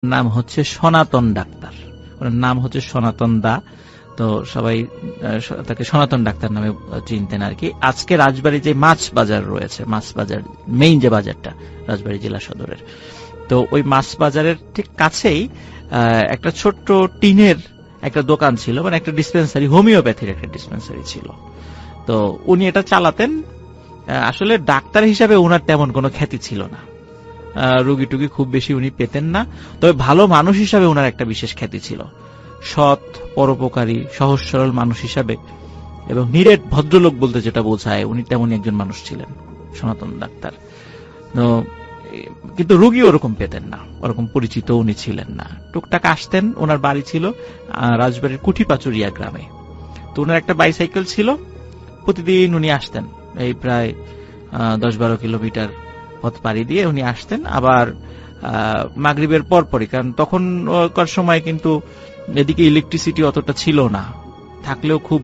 নাম হচ্ছে সনাতন ডাক্তার, ওনার নাম হচ্ছে সনাতন দা। তো সবাই তাকে সনাতন ডাক্তার নামে চিনতেন আর কি। আজকে রাজবাড়ী যে মাছ বাজার রয়েছে, মাছ বাজার মেইন যে বাজারটা রাজবাড়ী জেলা সদরের, তো ওই মাছ বাজারের ঠিক কাছেই একটা ছোট্ট টিনের একটা দোকান ছিল, মানে একটা ডিসপেন্সারি, হোমিওপ্যাথির একটা ডিসপেন্সারি ছিল। তো উনি এটা চালাতেন। আসলে ডাক্তার হিসাবে ওনার তেমন কোনো খ্যাতি ছিল না, রুগী টুগী খুব বেশি উনি পেতেন না। তবে ভালো মানুষ হিসাবে ওনার একটা বিশেষ খ্যাতি ছিল, সৎ, পরোপকারী, সহজ সরল মানুষ হিসাবে এবং নিরেট ভদ্রলোক বলতে যেটা বোঝায়, উনি তেমনই একজন মানুষ ছিলেন সনাতন ডাক্তার। তো কিন্তু রুগী ওরকম পেতেন না, ওরকম পরিচিত উনি ছিলেন না। টুকটাক আসতেন, ওনার বাড়ি ছিল রাজবাড়ির কুঠিপাচুরিয়া গ্রামে। তো ওনার একটা বাইসাইকেল ছিল, প্রতিদিন উনি আসতেন, এই প্রায় 10-12 কিলোমিটার পথ পাড়ি দিয়ে উনি আসতেন। আবার মাগরিবের পরপরই, কারণ তখনকার সময় কিন্তু এদিকে ইলেকট্রিসিটি অতটা ছিল না, থাকলেও খুব